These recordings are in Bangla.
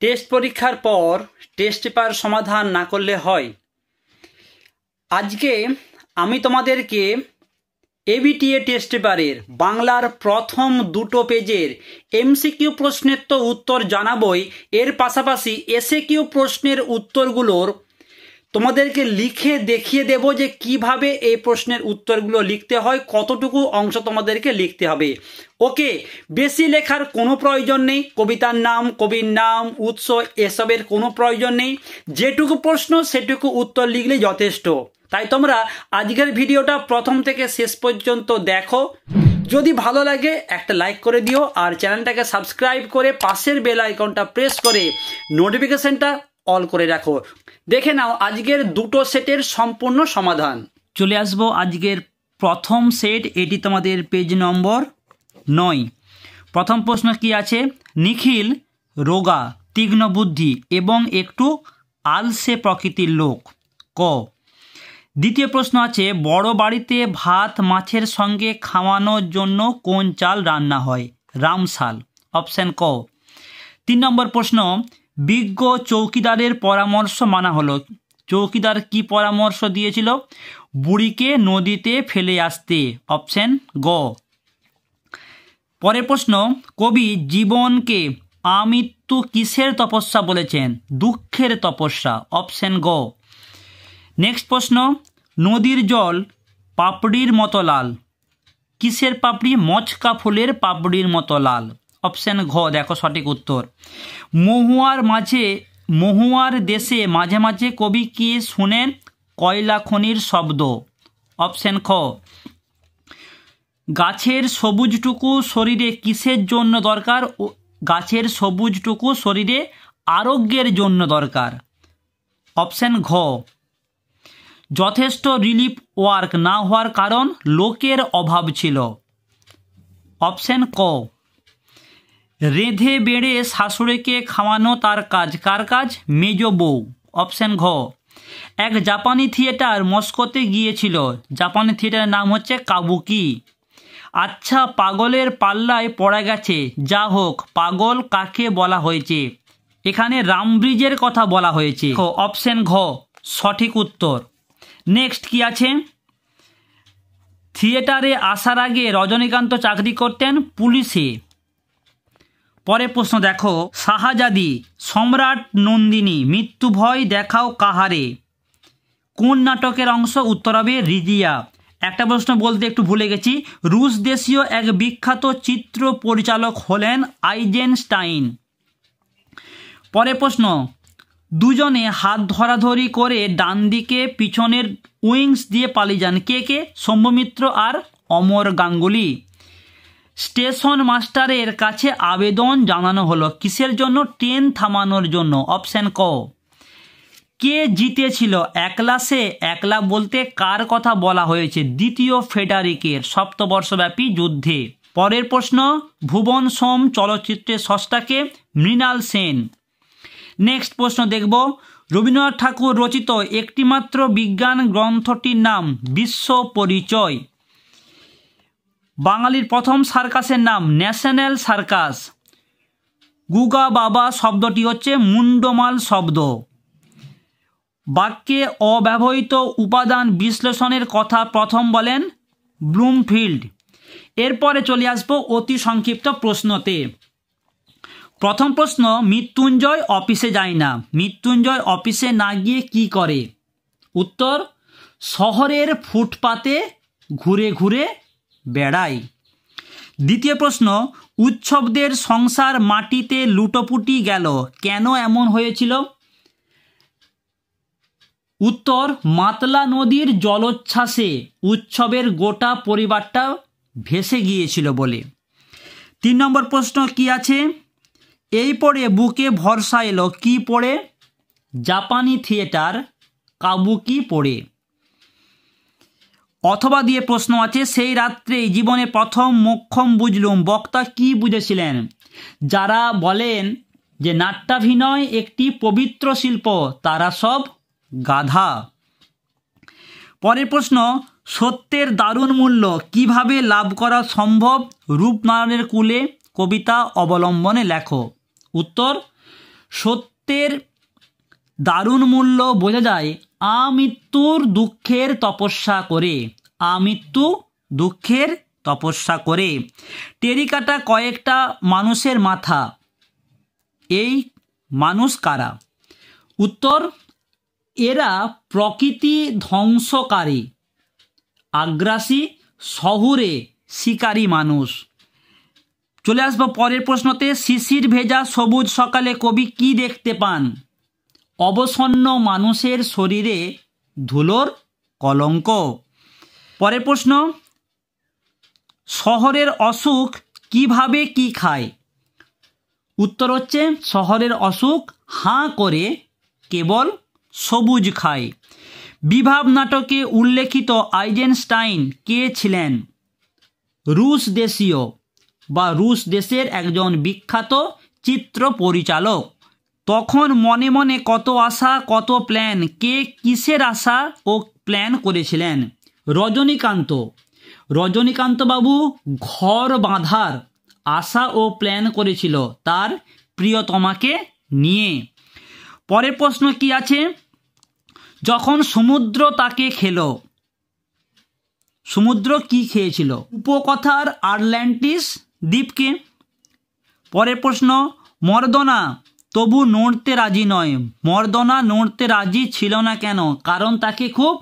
টেস্ট পরীক্ষার পর টেস্ট পেপার সমাধান না করলে হয়। আজকে আমি তোমাদেরকে এবিটিএ টেস্ট পেপারের বাংলার প্রথম দুটো পেজের এমসিকিউ প্রশ্নের তো উত্তর জানাবই, এর পাশাপাশি এসএকিউ প্রশ্নের উত্তরগুলোর তোমাদেরকে লিখে দেখিয়ে দেব যে কিভাবে এই প্রশ্নের উত্তরগুলো লিখতে হয়, কতটুকু অংশ তোমাদেরকে লিখতে হবে। ওকে, বেশি লেখার কোনো প্রয়োজন নেই, কবিতার নাম, কবির নাম, উৎস এসবের কোনো প্রয়োজন নেই। যেটুকু প্রশ্ন সেটুকু উত্তর লিখলেই যথেষ্ট। তাই তোমরা আজকের ভিডিওটা প্রথম থেকে শেষ পর্যন্ত দেখো। যদি ভালো লাগে একটা লাইক করে দিও, আর চ্যানেলটাকে সাবস্ক্রাইব করে পাশের বেল আইকনটা প্রেস করে নোটিফিকেশনটা অল করে রাখো। দেখে নাও আজকের দুটো সেটের সম্পূর্ণ সমাধান। চলে আসবো আজকের প্রথম সেট, এটি তোমাদের পেজ নম্বর 9। প্রথম প্রশ্ন কি আছে? নিখিল রোগা, তীক্ষ্ণ বুদ্ধি এবং একটু আলসে প্রকৃতির লোক। ক। দ্বিতীয় প্রশ্ন আছে, বড় বাড়িতে ভাত মাছের সঙ্গে খাওয়ানোর জন্য কোন চাল রান্না হয়? রামশাল। অপশান ক। 3 নম্বর প্রশ্ন, বিজ্ঞ চৌকিদারের পরামর্শ মানা হলো। চৌকিদার কি পরামর্শ দিয়েছিল? বুড়িকে নদীতে ফেলে আসতে। অপশান গ। পরের প্রশ্ন, কবি জীবনকে আমৃত্যু কিসের তপস্যা বলেছেন? দুঃখের তপস্যা। অপশান গ। নেক্সট প্রশ্ন, নদীর জল পাপড়ির মতো লাল। কিসের পাপড়ি? মচকা ফুলের পাপড়ির মতো লাল। অপশান ঘ দেখো সঠিক উত্তর। মহুয়ার দেশে মাঝে মাঝে কবি কি শুনেন? কয়লা খনির শব্দ। অপশান খ। গাছের সবুজটুকু শরীরে কিসের জন্য দরকার? গাছের সবুজটুকু শরীরে আরোগ্যের জন্য দরকার। অপশান ঘ। যথেষ্ট রিলিফ ওয়ার্ক না হওয়ার কারণ? লোকের অভাব ছিল। অপশান ক। রেঁধে বেড়ে শাশুড়িকে খাওয়ানো তার কাজ। কার কাজ? মেজ বউ। অপশান ঘ। এক জাপানি থিয়েটার মস্কোতে গিয়েছিল। জাপানি থিয়েটারের নাম হচ্ছে কাবুকি। আচ্ছা, পাগলের পাল্লায় পড়া গেছে। যা হোক, পাগল কাকে বলা হয়েছে? এখানে রামব্রিজের কথা বলা হয়েছে। অপশান ঘ সঠিক উত্তর। নেক্সট কি আছে? থিয়েটারে আসার আগে রজনীকান্ত চাকরি করতেন পুলিশে। পরের প্রশ্ন দেখো, শাহজাদি সম্রাট নন্দিনী মৃত্যু ভয় দেখাও কাহারে? কোন নাটকের অংশ? উত্তর হবে রিজিয়া। একটা প্রশ্ন বলতে একটু ভুলে গেছি, রুশ দেশীয় এক বিখ্যাত চিত্র পরিচালক হলেন আইজেনস্টাইন। পরের প্রশ্ন, দুজনে হাত ধরাধরি করে ডান দিকে পিছনের উইংস দিয়ে পালিয়ে যান। কে কে? সৌম্যমিত্র আর অমর গাঙ্গুলি। স্টেশন মাস্টারের কাছে আবেদন জানানো হলো কিসের জন্য? ট্রেন থামানোর জন্য। অপশান ক। কে জিতেছিল একলাসে? একলা বলতে কার কথা বলা হয়েছে? দ্বিতীয় ফেডারিকের সপ্তবর্ষব্যাপী যুদ্ধে। পরের প্রশ্ন, ভুবন সোম চলচ্চিত্রের স্রষ্টাকে? মৃণাল সেন। নেক্সট প্রশ্ন দেখব, রবীন্দ্রনাথ ঠাকুর রচিত একটিমাত্র বিজ্ঞান গ্রন্থটির নাম? বিশ্ব পরিচয়। বাঙালির প্রথম সার্কাসের নাম? National circus. গুগা বাবা শব্দটি হচ্ছে মুন্ডমাল শব্দ। বাক্যে অব্যবহৃত উপাদান বিশ্লেষণের কথা প্রথম বলেন ব্লুমফিল্ড। এরপরে চলে আসবো অতি সংক্ষিপ্ত প্রশ্নতে। প্রথম প্রশ্ন, মৃত্যুঞ্জয় অফিসে যায় না। মৃত্যুঞ্জয় অফিসে না গিয়ে কি করে? উত্তর, শহরের ফুটপাতে ঘুরে ঘুরে বেড়ায়। দ্বিতীয় প্রশ্ন, উৎসবদের সংসার মাটিতে লুটোপুটি গেল, কেন এমন হয়েছিল? উত্তর, মাতলা নদীর জলোচ্ছ্বাসে উৎসবের গোটা পরিবারটা ভেসে গিয়েছিল বলে। 3 নম্বর প্রশ্ন কি আছে? এই পড়ে বুকে ভরসা এলো, কি পড়ে? জাপানি থিয়েটার কাবুকি পড়ে। অথবা দিয়ে প্রশ্ন আছে, সেই রাত্রেই জীবনে প্রথম মোক্ষম বুঝলুম, বক্তা কি বুঝেছিলেন? যারা বলেন যে নাট্যাভিনয় একটি পবিত্র শিল্প, তারা সব গাধা। পরের প্রশ্ন, সত্যের দারুণ মূল্য কিভাবে লাভ করা সম্ভব? রূপনারায়ণের কূলে কবিতা অবলম্বনে লেখো। উত্তর, সত্যের দারুণ মূল্য বোঝা যায় আমৃত্যুর দুঃখের তপস্যা করে। আমৃত্যু দুঃখের তপস্যা করে। টেরিকাটা কয়েকটা মানুষের মাথা, এই মানুষ কারা? উত্তর, এরা প্রকৃতি ধ্বংসকারী, আগ্রাসী, শহুরে শিকারী মানুষ। চলে আসবো পরের প্রশ্নতে। শিশির ভেজা সবুজ সকালে কবি কি দেখতে পান? অবসন্ন মানুষের শরীরে ধুলোর কলঙ্ক। পরের প্রশ্ন, শহরের অসুখ কিভাবে কি খায়? উত্তর হচ্ছে শহরের অসুখ হাঁ করে কেবল সবুজ খায়। বিভাব নাটকে উল্লেখিত আইজেনস্টাইন কে ছিলেন? রুশ দেশীয় বা রুশ দেশের একজন বিখ্যাত চিত্র পরিচালক। তখন মনে মনে কত আশা কত প্ল্যান, কে কিসের আশা ও প্ল্যান করেছিলেন? রজনীকান্ত। রজনীকান্ত বাবু ঘর বাঁধার আশা ও প্ল্যান করেছিল তার প্রিয়তমাকে নিয়ে। পরের প্রশ্ন কি আছে? যখন সমুদ্র তাকে খেলো, সমুদ্র কি খেয়েছিল? উপকথার আটলান্টিস দ্বীপকে। পরের প্রশ্ন, মর্দনা তবু নড়তে রাজি নয়। মর্দনা নড়তে রাজি ছিল না কেন? কারণ তাকে খুব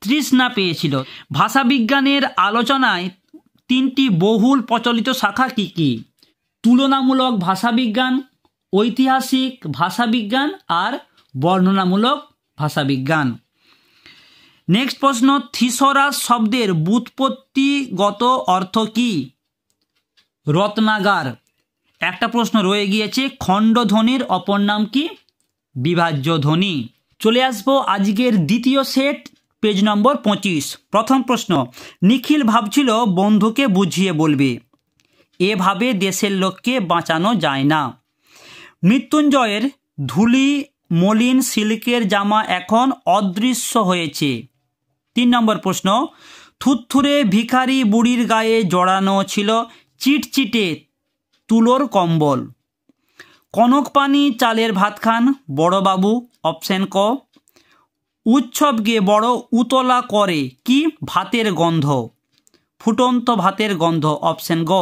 তৃষ্ণা পেয়েছিল। ভাষাবিজ্ঞানের আলোচনায় তিনটি বহুল প্রচলিত শাখা কি কি? তুলনামূলক ভাষাবিজ্ঞান, ঐতিহাসিক ভাষাবিজ্ঞান আর বর্ণনামূলক ভাষাবিজ্ঞান। নেক্সট প্রশ্ন, থিসরাস শব্দের ব্যুৎপত্তিগত অর্থ কি? রত্নাগার। একটা প্রশ্ন রয়ে গিয়েছে, খণ্ডধ্বনির অপর নাম কি? বিভাজ্য ধ্বনি। চলে আসবো আজকের দ্বিতীয় সেট, পেজ নম্বর 25। প্রথম প্রশ্ন, নিখিল ভাবছিল বন্ধুকে বুঝিয়ে বলবে, এভাবে দেশের লোককে বাঁচানো যায় না। মৃত্যুঞ্জয়ের ধুলি মলিন সিল্কের জামা এখন অদৃশ্য হয়েছে। 3 নম্বর প্রশ্ন, থুরথুরে ভিখারি বুড়ির গায়ে জড়ানো ছিল চিটচিটে তুলোর কম্বল। কনকপানি চালের ভাত খান বড়বাবু, অপশন ক। উৎসবকে বড় উতলা করে কি? ভাতের গন্ধ, ফুটন্ত ভাতের গন্ধ, অপশন গ।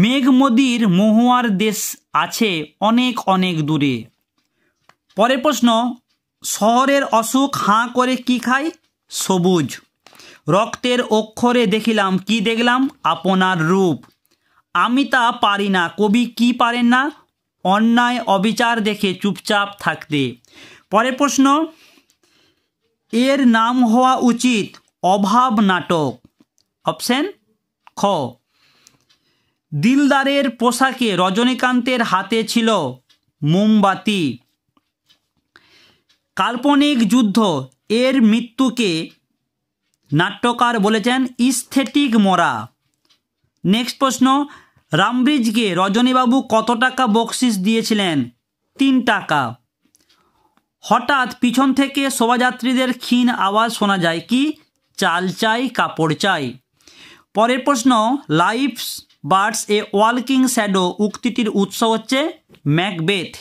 মেঘমদির মহুয়ার দেশ আছে অনেক অনেক দূরে। পরের প্রশ্ন, শহরের অসুখ হাঁ করে কি খায়? সবুজ। রক্তের অক্ষরে দেখিলাম কি দেখলাম? আপনার রূপ। আমি তা পারি না, কবি কি পারেন না? অন্যায় অবিচার দেখে চুপচাপ থাকতে। পরের প্রশ্ন, এর নাম হওয়া উচিত অভাব নাটক, অপশন খ। দিলদারের পোশাকে রজনীকান্তের হাতে ছিল মোমবাতি। কাল্পনিক যুদ্ধ এর মৃত্যুকে নাট্যকার বলেছেন ইস্থেটিক মরা। নেক্সট প্রশ্ন, রামব্রিজকে রজনীবাবু কত টাকা বকশিস দিয়েছিলেন? 3 টাকা। হঠাৎ পিছন থেকে শোভাযাত্রীদের ক্ষীণ আওয়াজ শোনা যায় কি? চাল চাই কাপড় চাই। পরের প্রশ্ন, লাইফ বার্ডস এ ওয়াকিং শ্যাডো উক্তিটির উৎস হচ্ছে ম্যাকবেথ।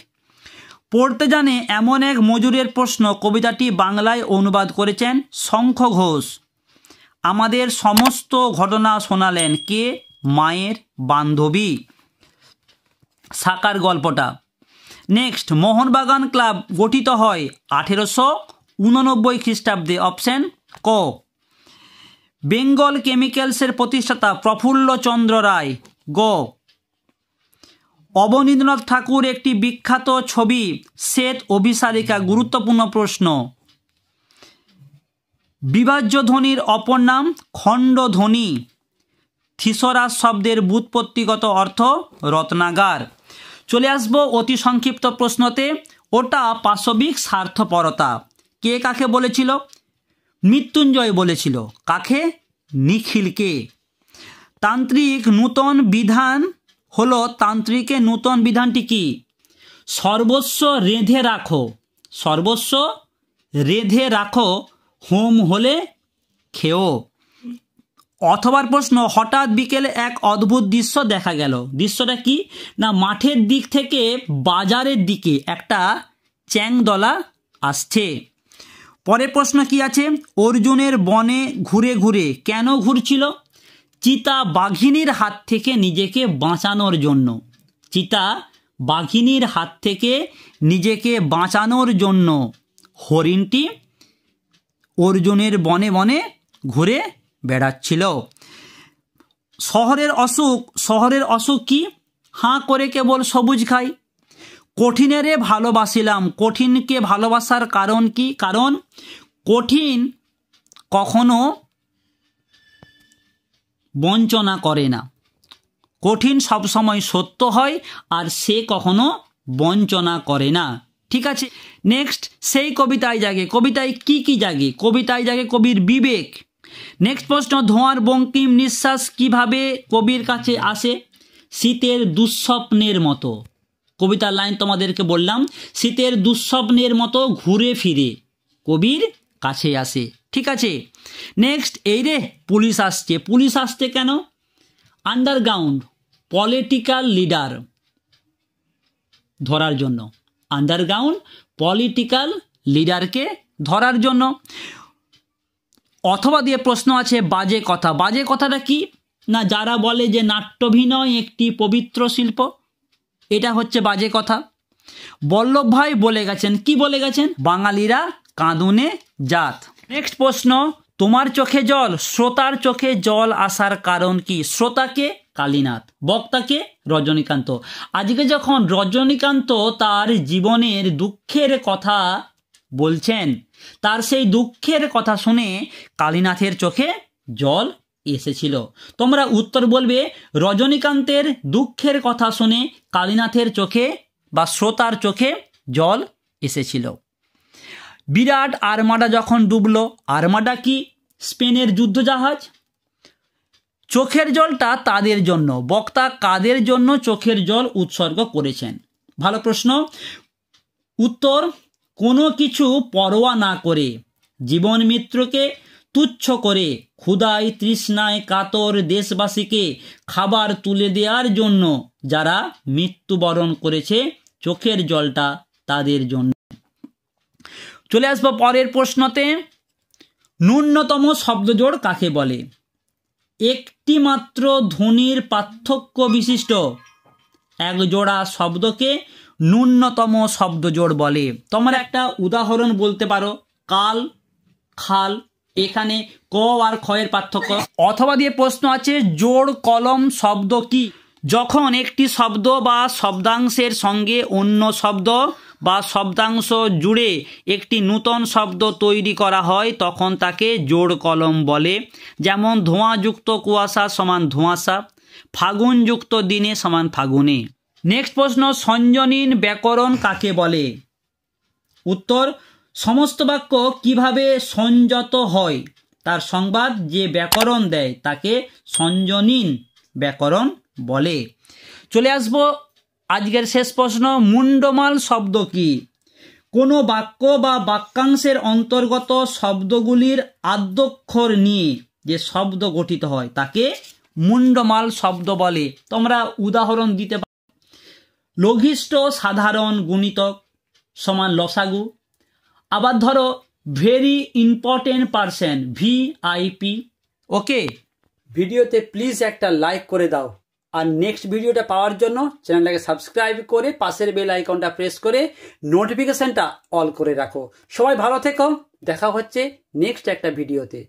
পড়তে জানে এমন এক মজুরের প্রশ্ন কবিতাটি বাংলায় অনুবাদ করেছেন শঙ্খ ঘোষ। আমাদের সমস্ত ঘটনা শোনালেন কে? মায়ের বান্ধবী। সাকার গল্পটা। নেক্সট, মোহনবাগান ক্লাব গঠিত হয় 1889 খ্রিস্টাব্দে, অপশন ক। বেঙ্গল কেমিক্যালসের প্রতিষ্ঠাতা প্রফুল্লচন্দ্র রায়, গ। অবনীন্দ্রনাথ ঠাকুর একটি বিখ্যাত ছবি শ্বেত অভিসারিকা, গুরুত্বপূর্ণ প্রশ্ন। বিভাজ্য ধ্বনির অপর নাম খণ্ডধ্বনি। থিসরাস শব্দের ব্যুৎপত্তিগত অর্থ রত্নাগার। চলে আসবো অতি সংক্ষিপ্ত প্রশ্নতে। ওটা পাশবিক স্বার্থপরতা কে কাকে বলেছিল? মৃত্যুঞ্জয় বলেছিল। কাকে? নিখিলকে। তান্ত্রিক নূতন বিধান হলো, তান্ত্রিকের নূতন বিধানটি কি? সর্বস্ব রেঁধে রাখো, সর্বস্ব রেঁধে রাখো, হোম হলে খেও। অথবার প্রশ্ন, হঠাৎ বিকেলে এক অদ্ভুত দৃশ্য দেখা গেল। দৃশ্যটা কি না, মাঠের দিক থেকে বাজারের দিকে একটা চ্যাংদলা আসছে। পরের প্রশ্ন কি আছে, অর্জুনের বনে ঘুরে ঘুরে কেন ঘুরছিল? চিতা বাঘিনীর হাত থেকে নিজেকে বাঁচানোর জন্য। চিতা বাঘিনীর হাত থেকে নিজেকে বাঁচানোর জন্য হরিণটি অর্জুনের বনে বনে ঘুরে বেড়াচ্ছিল। শহরের অসুখ কি? হাঁ করে কেবল সবুজ খাই। কঠিনেরে ভালোবাসিলাম। কঠিনকে ভালোবাসার কারণ কি? কারণ কঠিন কখনো বঞ্চনা করে না। কঠিন সবসময় সত্য হয় আর সে কখনো বঞ্চনা করে না। ঠিক আছে, নেক্সট, সেই কবিতায় জাগে। কবিতায় কি কি জাগে? কবিতায় জাগে কবির বিবেক। নেক্সট প্রশ্ন, ধোঁয়ার বঙ্কিম নিঃশ্বাস কিভাবে কবির কাছে আসে? শীতের দুঃস্বপ্নের মতো। কবিতার লাইন তোমাদেরকে বললাম, শীতের দুঃস্বপ্নের মতো ঘুরে ফিরে কবির কাছে আসে। ঠিক আছে, নেক্সট, এই রে পুলিশ আসছে। পুলিশ আসছে কেন? আন্ডারগ্রাউন্ড পলিটিক্যাল লিডার ধরার জন্য। আন্ডারগ্রাউন্ড পলিটিক্যাল লিডারকে ধরার জন্য। অথবা দিয়ে প্রশ্ন আছে বাজে কথা। বাজে কথাটা কি না, যারা বলে যে নাট্যাভিনয় একটি পবিত্র শিল্প, এটা হচ্ছে বাজে কথা। বল্লভ ভাই বলে গেছেন, কি বলে গেছেন? বাঙালিরা কাঁদুনে জাত। নেক্সট প্রশ্ন, তোমার চোখে জল, শ্রোতার চোখে জল আসার কারণ কি? শ্রোতাকে কালীনাথ, বক্তাকে রজনীকান্ত। আজকে যখন রজনীকান্ত তার জীবনের দুঃখের কথা বলছেন, তার সেই দুঃখের কথা শুনে কালীনাথের চোখে জল এসেছিল। তোমরা উত্তর বলবে, রজনীকান্তের দুঃখের কথা শুনে কালীনাথের চোখে বা শ্রোতার চোখে জল এসেছিল। বিরাট আর্মাডা যখন ডুবলো, আর্মাডা কি? স্পেনের যুদ্ধজাহাজ। চোখের জলটা তাদের জন্য। বক্তা কাদের জন্য চোখের জল উৎসর্গ করেছেন? ভালো প্রশ্ন। উত্তর, কোনো কিছু পরোয়া না করে, জীবন মিত্রকে তুচ্ছ করে, ক্ষুধায় তৃষ্ণায় কাতর দেশবাসীকে খাবার তুলে দেওয়ার জন্য যারা মৃত্যুবরণ করেছে, চোখের জলটা তাদের জন্য। চলে আসবো পরের প্রশ্নতে। ন্যূনতম শব্দজোড় কাকে বলে? একটি মাত্র ধ্বনির পার্থক্য বিশিষ্ট এক জোড়া শব্দকে ন্যূনতম শব্দজোড় বলে। তোমরা একটা উদাহরণ বলতে পারো, কাল, খাল। এখানে ক আর খ এর পার্থক্য। অথবা দিয়ে প্রশ্ন আছে, জোড় কলম শব্দ কি? যখন একটি শব্দ বা শব্দাংশের সঙ্গে অন্য শব্দ বা শব্দাংশ জুড়ে একটি নূতন শব্দ তৈরি করা হয় তখন তাকে জোড় কলম বলে। যেমন ধোঁয়াযুক্ত কুয়াশা সমান ধোঁয়াশা, ফাগুনযুক্ত দিনে সমান ফাগুনে। নেক্সট প্রশ্ন, সঞ্জনীন ব্যাকরণ কাকে বলে? উত্তর, সমস্ত বাক্য কিভাবে সংযত হয় তার সংবাদ যে ব্যাকরণ দেয় তাকে সঞ্জনীন ব্যাকরণ বলে। চলে আসবো আজকের শেষ প্রশ্ন, মুন্ডমাল শব্দ কি? কোনো বাক্য বা বাক্যাংশের অন্তর্গত শব্দগুলির আদ্যক্ষর নিয়ে যে শব্দ গঠিত হয় তাকে মুন্ডমাল শব্দ বলে। তোমরা উদাহরণ দিতে পারো, লঘিষ্ঠ সাধারণ গুণিতক সমান লসাগু। আবার ধরো ভেরি ইম্পর্টেন্ট পারসন, VIP। ওকে, ভিডিওতে প্লিজ একটা লাইক করে দাও, আর নেক্সট ভিডিওটা পাওয়ার জন্য চ্যানেলটাকে সাবস্ক্রাইব করে পাশের বেল আইকনটা প্রেস করে নোটিফিকেশনটা অল করে রাখো। সবাই ভালো থেকো, দেখা হচ্ছে নেক্সট একটা ভিডিওতে।